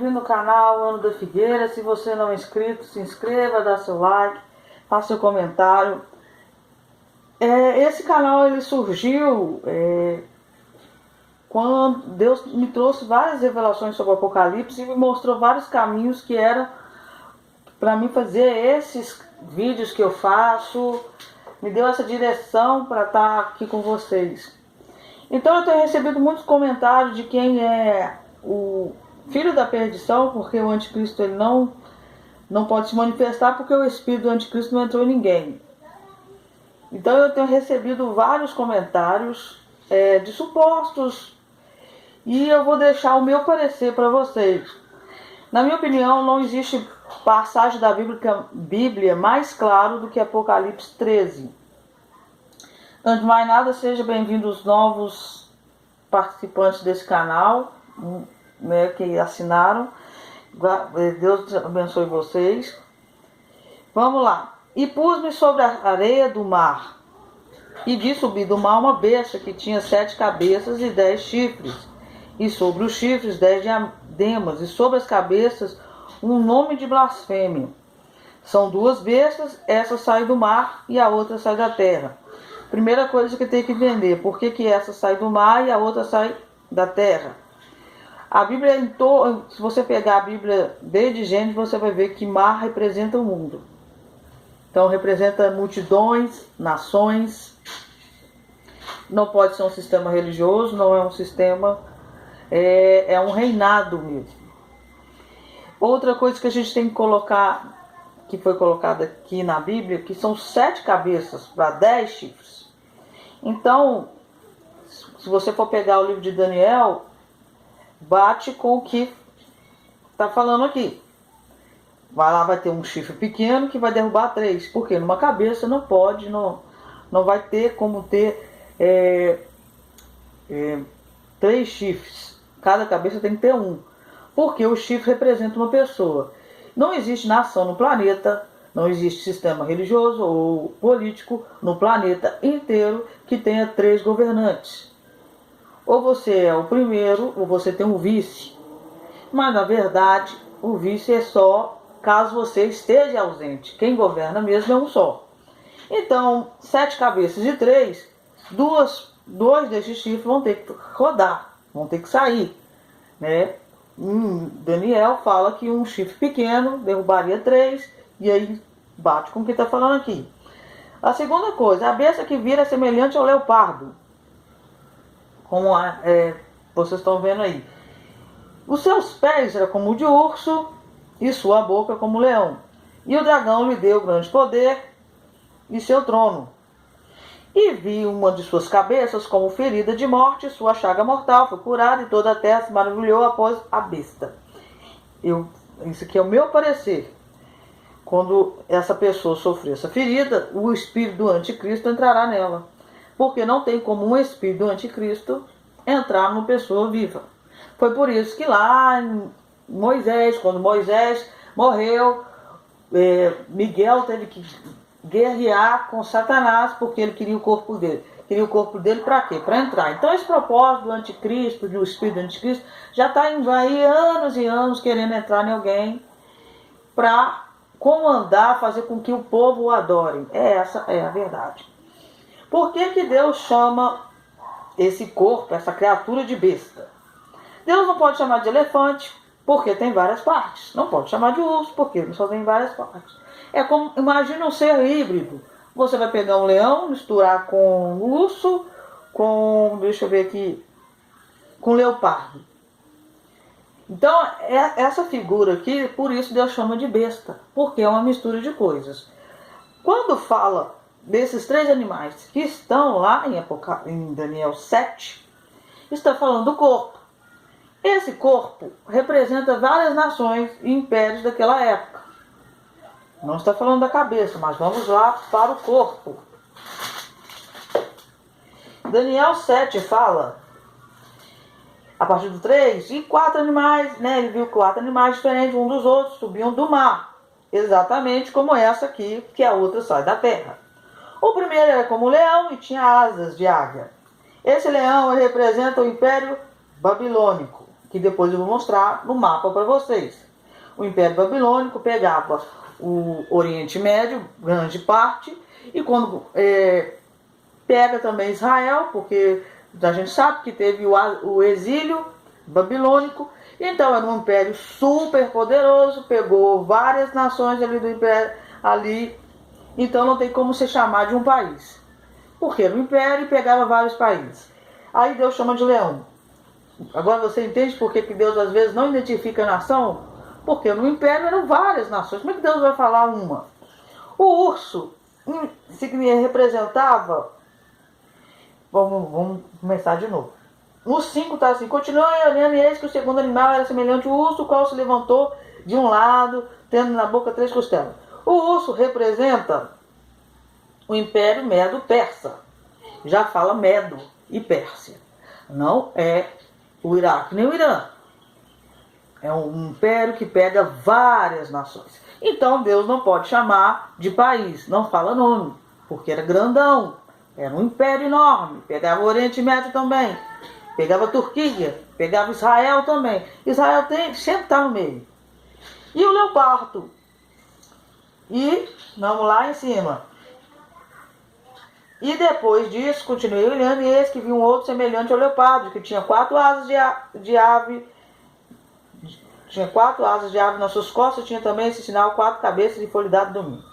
bem-vindo ao canal Ana da Figueira. Se você não é inscrito, se inscreva, dá seu like, faça seu comentário. Esse canal ele surgiu quando Deus me trouxe várias revelações sobre o Apocalipse e me mostrou vários caminhos que eram para mim fazer esses vídeos que eu faço. Me deu essa direção para estar aqui com vocês. Então eu tenho recebido muitos comentários de quem é o filho da perdição, porque o anticristo ele não pode se manifestar porque o espírito do anticristo não entrou em ninguém. Então eu tenho recebido vários comentários de supostos e eu vou deixar o meu parecer para vocês. Na minha opinião, não existe passagem da Bíblia mais claro do que Apocalipse 13. Antes de mais nada, sejam bem-vindos os novos participantes desse canal, né, que assinaram. Deus abençoe vocês. Vamos lá. E pus-me sobre a areia do mar, e vi subir do mar uma besta que tinha 7 cabeças e 10 chifres, e sobre os chifres 10 diademas, e sobre as cabeças um nome de blasfêmia. São 2 bestas, essa sai do mar e a outra sai da terra. Primeira coisa que tem que entender, por que essa sai do mar e a outra sai da terra? A Bíblia, se você pegar a Bíblia desde Gênesis, você vai ver que mar representa o mundo. Então representa multidões, nações. Não pode ser um sistema religioso, não é um sistema, é um reinado mesmo. Outra coisa que a gente tem que colocar, que foi colocada aqui na Bíblia, que são 7 cabeças para 10 chifres. Então, se você for pegar o livro de Daniel, bate com o que está falando aqui. Vai ter um chifre pequeno que vai derrubar 3. Porque numa cabeça não pode, não vai ter como ter 3 chifres. Cada cabeça tem que ter 1. Porque o chifre representa uma pessoa. Não existe nação no planeta, não existe sistema religioso ou político no planeta inteiro que tenha 3 governantes. Ou você é o primeiro, ou você tem um vice. Mas na verdade, o vice é só caso você esteja ausente. Quem governa mesmo é um só. Então, 7 cabeças de 3, 2 desses chifres vão ter que rodar, vão ter que sair, né? Daniel fala que um chifre pequeno derrubaria 3, e aí bate com o que está falando aqui. A segunda coisa, a besta que vira é semelhante ao leopardo, como vocês estão vendo aí. Os seus pés eram como o de urso, e sua boca como leão. E o dragão lhe deu grande poder e seu trono. E vi uma de suas cabeças como ferida de morte, sua chaga mortal foi curada, e toda a terra se maravilhou após a besta. Isso aqui é o meu parecer. Quando essa pessoa sofrer essa ferida, o espírito do anticristo entrará nela. Porque não tem como um espírito do anticristo entrar numa pessoa viva. Foi por isso que lá em Moisés, quando Moisés morreu, Miguel teve que guerrear com Satanás, porque ele queria o corpo dele. Queria o corpo dele para quê? Para entrar. Então esse propósito do anticristo, do espírito do anticristo, já está aí anos e anos querendo entrar em alguém para comandar, fazer com que o povo o adore. Essa é a verdade. Por que Deus chama esse corpo, essa criatura de besta? Deus não pode chamar de elefante, porque tem várias partes. Não pode chamar de urso, porque só tem várias partes. É como, imagina um ser híbrido. Você vai pegar um leão, misturar com um urso, deixa eu ver aqui, com leopardo. Então, essa figura aqui, por isso Deus chama de besta, porque é uma mistura de coisas. Quando fala desses 3 animais que estão lá em Daniel 7, está falando do corpo. Esse corpo representa várias nações e impérios daquela época. Não está falando da cabeça, mas vamos lá para o corpo. Daniel 7 fala, a partir do 3, e 4 animais, né? Ele viu 4 animais diferentes um dos outros, subiam do mar. Exatamente como essa aqui, que a outra sai da terra. O primeiro era como um leão e tinha asas de águia. Esse leão representa o Império Babilônico, que depois eu vou mostrar no mapa para vocês. O Império Babilônico pegava o Oriente Médio, grande parte, e quando pega também Israel, porque a gente sabe que teve o exílio babilônico, então era um império super poderoso, pegou várias nações ali do império, ali, então não tem como se chamar de um país, porque era um império e pegava vários países. Aí Deus chama de leão. Agora você entende por que Deus às vezes não identifica a nação? Porque no império eram várias nações. Como é que Deus vai falar uma? O urso representava... Vamos começar de novo. No 5 está assim: continuou olhando, e eis que o segundo animal era semelhante ao urso, o qual se levantou de um lado, tendo na boca 3 costelas. O urso representa o Império Medo-Persa. Já fala Medo e Pérsia. Não é o Iraque nem o Irã. É um império que pega várias nações. Então Deus não pode chamar de país, não fala nome, porque era grandão, era um império enorme, pegava o Oriente Médio também, pegava a Turquia, pegava Israel também. Israel sempre está no meio. E o leopardo. E vamos lá em cima. E depois disso, continuei olhando, e eis que vi um outro semelhante ao leopardo, que tinha 4 asas de ave. Tinha 4 asas de ave nas suas costas, tinha também esse sinal, 4 cabeças e foi-lhe dado domínio.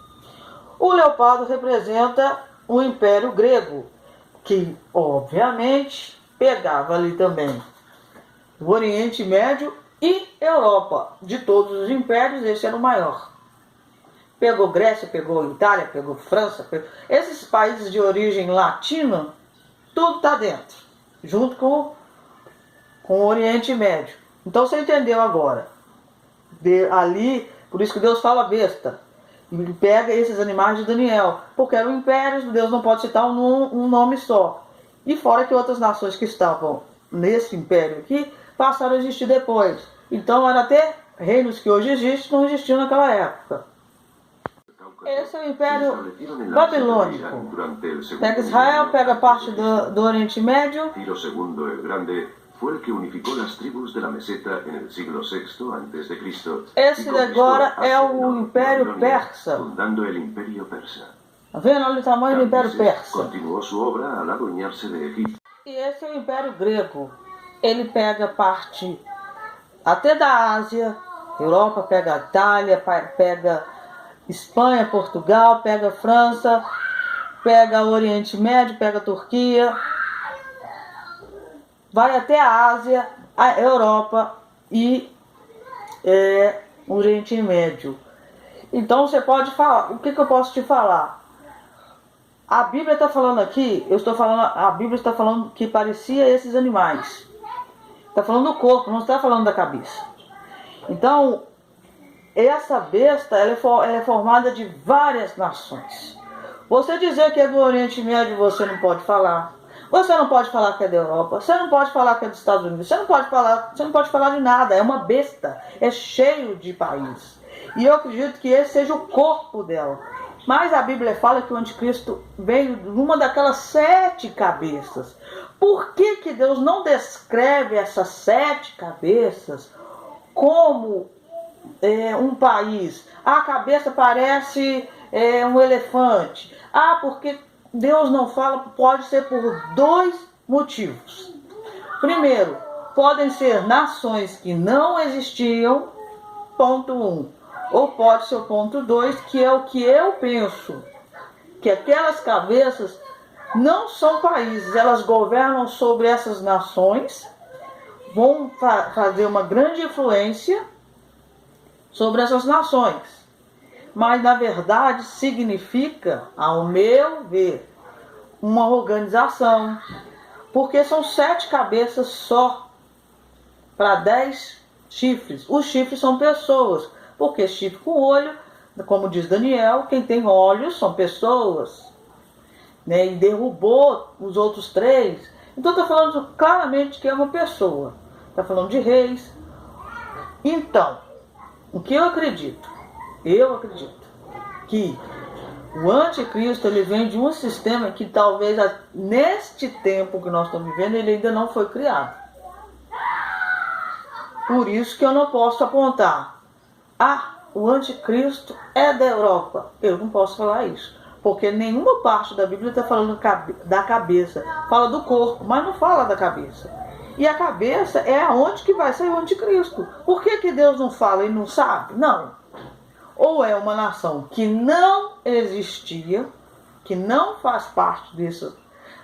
O leopardo representa o Império Grego, que obviamente pegava ali também o Oriente Médio e Europa. De todos os impérios, esse era o maior. Pegou Grécia, pegou Itália, pegou França, esses países de origem latina, tudo está dentro, junto com o Oriente Médio. Então você entendeu agora. Ali, por isso que Deus fala besta. Ele pega esses animais de Daniel, porque eram impérios, Deus não pode citar um nome só. E fora que outras nações que estavam nesse império aqui, passaram a existir depois. Então eram até reinos que hoje existem, não existiam naquela época. Esse é o Império Babilônico. Pega Israel, pega parte do Oriente Médio. Ciro II el Grande fue el que unificó las tribus de la meseta en el siglo VI a.C. Esse agora é o Império Persa. Fundando el Imperio Persa. Tá vendo? Olha o tamanho do Império Persa. Continuó su obra al adueñarse de Egipto. E esse é o Império Grego. Ele pega parte até da Ásia, Europa, pega a Itália, pega Espanha, Portugal, pega a França, pega o Oriente Médio, pega a Turquia, vai até a Ásia, a Europa e o Oriente Médio. Então você pode falar, o que eu posso te falar? A Bíblia está falando aqui, a Bíblia está falando que parecia esses animais. Está falando do corpo, não está falando da cabeça. Então, essa besta ela é formada de várias nações. Você dizer que é do Oriente Médio, você não pode falar. Você não pode falar que é da Europa. Você não pode falar que é dos Estados Unidos. Você não pode falar de nada. É uma besta. É cheio de países. E eu acredito que esse seja o corpo dela. Mas a Bíblia fala que o anticristo veio numa daquelas 7 cabeças. Por que Deus não descreve essas 7 cabeças como um país? A cabeça parece um elefante. Porque Deus não fala, pode ser por 2 motivos. Primeiro, podem ser nações que não existiam, ponto 1. Ou pode ser o ponto 2, que é o que eu penso. Que aquelas cabeças não são países, elas governam sobre essas nações, vão fazer uma grande influência sobre essas nações. Mas na verdade significa, ao meu ver, uma organização. Porque são 7 cabeças só para 10 chifres. Os chifres são pessoas. Porque chifre com olho, como diz Daniel, quem tem olhos são pessoas. Né? E derrubou os outros 3. Então está falando claramente que é uma pessoa. Está falando de reis. Então, o que eu acredito? Eu acredito que o anticristo ele vem de um sistema que talvez neste tempo que nós estamos vivendo ele ainda não foi criado. Por isso que eu não posso apontar, o anticristo é da Europa. Eu não posso falar isso, porque nenhuma parte da Bíblia está falando da cabeça. Fala do corpo, mas não fala da cabeça. E a cabeça é aonde que vai sair o anticristo. Por que Deus não fala e não sabe? Não. Ou é uma nação que não existia, que não faz parte disso,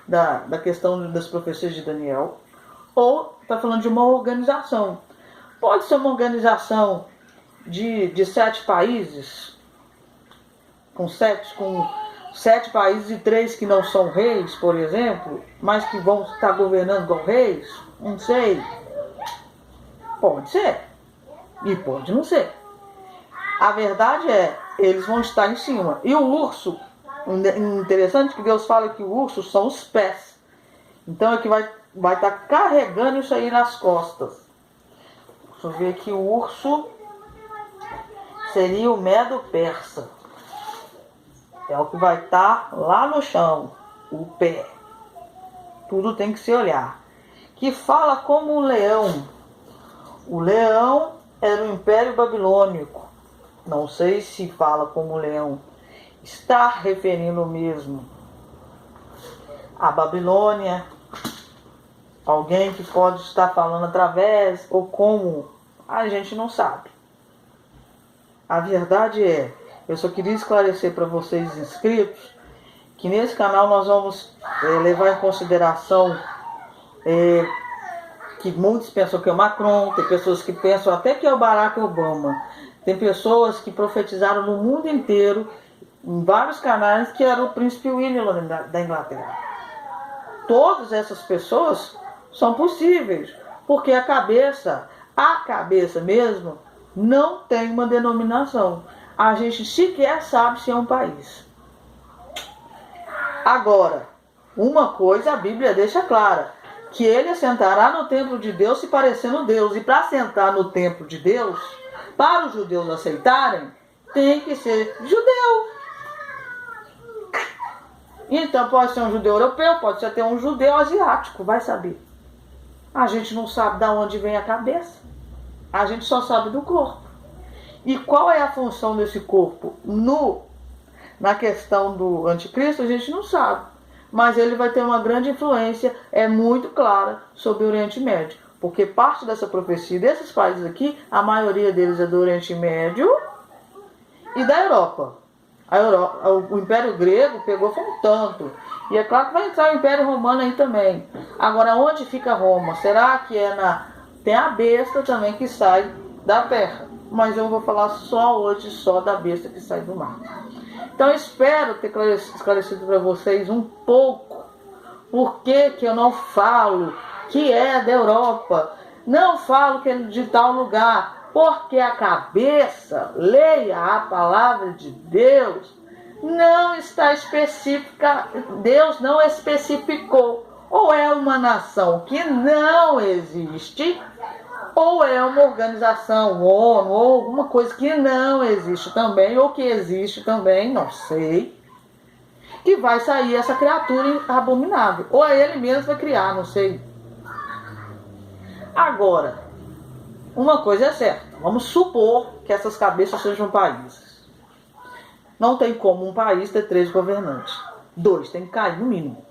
da questão das profecias de Daniel, ou está falando de uma organização. Pode ser uma organização de 7 países, com 7 países e 3 que não são reis, por exemplo, mas que vão estar governando como reis. Não sei. Pode ser. E pode não ser. A verdade é, eles vão estar em cima. E o urso, interessante que Deus fala que o urso são os pés. Então é que vai estar carregando isso aí nas costas. Deixa eu ver aqui, o urso seria o Medo-Persa. É o que vai estar lá no chão, o pé. Tudo tem que se olhar. Que fala como um leão. O leão era o Império Babilônico. Não sei se fala como um leão. Está referindo mesmo a Babilônia. Alguém que pode estar falando através ou como, a gente não sabe. A verdade é, eu só queria esclarecer para vocês inscritos, que nesse canal nós vamos levar em consideração que muitos pensam que é o Macron, tem pessoas que pensam até que é o Barack Obama, tem pessoas que profetizaram no mundo inteiro, em vários canais, que era o príncipe William da Inglaterra. Todas essas pessoas são possíveis, porque a cabeça mesmo, não tem uma denominação. A gente sequer sabe se é um país. Agora, uma coisa a Bíblia deixa clara, que ele assentará no templo de Deus se parecendo Deus. E para assentar no templo de Deus, para os judeus aceitarem, tem que ser judeu. Então pode ser um judeu europeu, pode ser até um judeu asiático, vai saber. A gente não sabe de onde vem a cabeça. A gente só sabe do corpo. E qual é a função desse corpo? Na questão do anticristo, a gente não sabe. Mas ele vai ter uma grande influência, é muito clara, sobre o Oriente Médio. Porque parte dessa profecia desses países aqui, a maioria deles é do Oriente Médio e da Europa. O Império Grego pegou foi um tanto. E é claro que vai entrar o Império Romano aí também. Agora, onde fica Roma? Será que tem a besta também que sai da terra? Mas eu vou falar só da besta que sai do mar. Então, espero ter esclarecido para vocês um pouco por que eu não falo que é da Europa. Não falo que é de tal lugar. Porque a cabeça, leia a palavra de Deus, não está específica. Deus não especificou. Ou é uma nação que não existe, ou é uma organização, ONU, ou alguma coisa que não existe também, ou que existe também, não sei, que vai sair essa criatura abominável. Ou é ele mesmo que vai criar, não sei. Agora, uma coisa é certa, vamos supor que essas cabeças sejam países. Não tem como um país ter 3 governantes. 2, tem que cair no mínimo.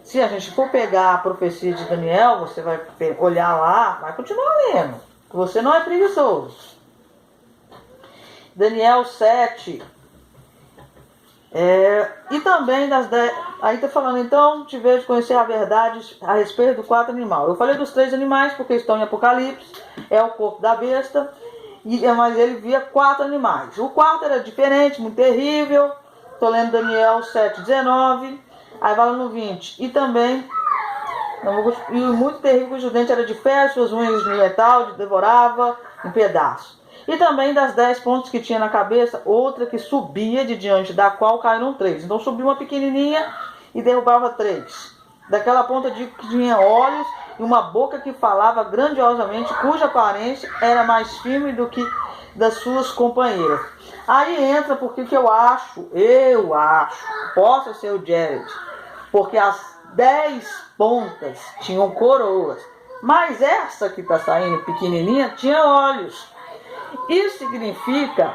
Se a gente for pegar a profecia de Daniel, você vai olhar lá, vai continuar lendo, que você não é preguiçoso. Daniel 7. E também das 10. Aí está falando, então, te vejo conhecer a verdade a respeito do 4 animal. Eu falei dos 3 animais porque estão em Apocalipse, é o corpo da besta, mas ele via 4 animais. O 4 era diferente, muito terrível. Estou lendo Daniel 7:19. Aí vai lá no 20. E também, e muito terrível, cujo dente era de ferro, suas unhas de metal, devorava em pedaços. E também das 10 pontos que tinha na cabeça, outra que subia de diante da qual caíram 3. Então subia uma pequenininha e derrubava 3. Daquela ponta que tinha olhos e uma boca que falava grandiosamente, cuja aparência era mais firme do que das suas companheiras. Aí entra porque que eu acho, possa ser o Jared, porque as 10 pontas tinham coroas. Mas essa que está saindo pequenininha tinha olhos. Isso significa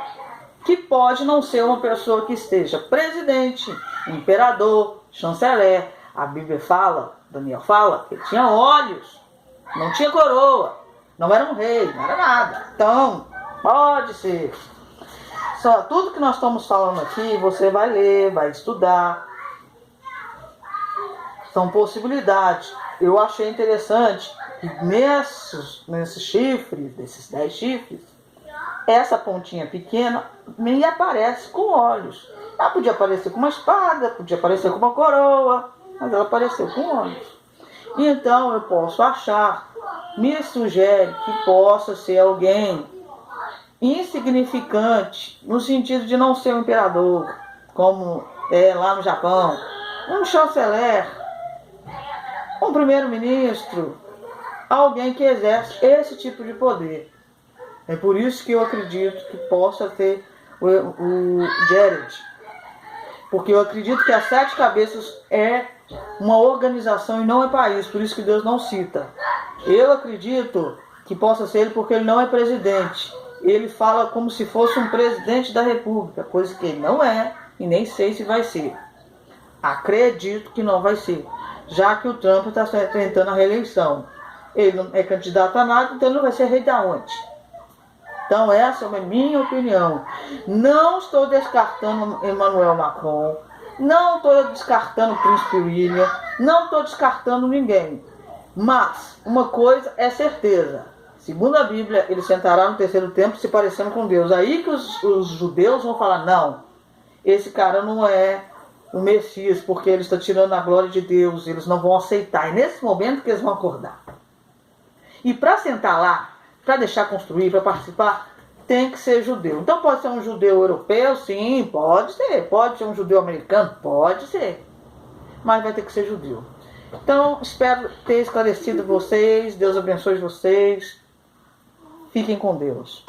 que pode não ser uma pessoa que esteja presidente, imperador, chanceler. A Bíblia fala, Daniel fala, que ele tinha olhos, não tinha coroa, não era um rei, não era nada. Então, pode ser. Só tudo que nós estamos falando aqui, você vai ler, vai estudar. São possibilidades. Eu achei interessante que nesses chifres, desses 10 chifres, essa pontinha pequena me aparece com olhos. Ela podia aparecer com uma espada, podia aparecer com uma coroa, mas ela apareceu com olhos. Então eu posso achar, me sugere que possa ser alguém insignificante, no sentido de não ser um imperador, como é lá no Japão, um chanceler, um primeiro-ministro, alguém que exerce esse tipo de poder. É por isso que eu acredito que possa ter o Jared. Porque eu acredito que as 7 cabeças é uma organização e não é país. Por isso que Deus não cita. Eu acredito que possa ser ele porque ele não é presidente. Ele fala como se fosse um presidente da república. Coisa que ele não é e nem sei se vai ser. Acredito que não vai ser. Já que o Trump está tentando a reeleição. Ele não é candidato a nada, então ele não vai ser rei da onde? Então essa é a minha opinião. Não estou descartando Emmanuel Macron, não estou descartando o Príncipe William, não estou descartando ninguém. Mas uma coisa é certeza. Segundo a Bíblia, ele sentará no terceiro templo se parecendo com Deus. Aí que os judeus vão falar, não, esse cara não é o Messias, porque ele está tirando a glória de Deus, eles não vão aceitar. É nesse momento que eles vão acordar. E para sentar lá, para deixar construir, para participar, tem que ser judeu. Então pode ser um judeu europeu, sim, pode ser. Pode ser um judeu americano, pode ser. Mas vai ter que ser judeu. Então, espero ter esclarecido vocês. Deus abençoe vocês. Fiquem com Deus.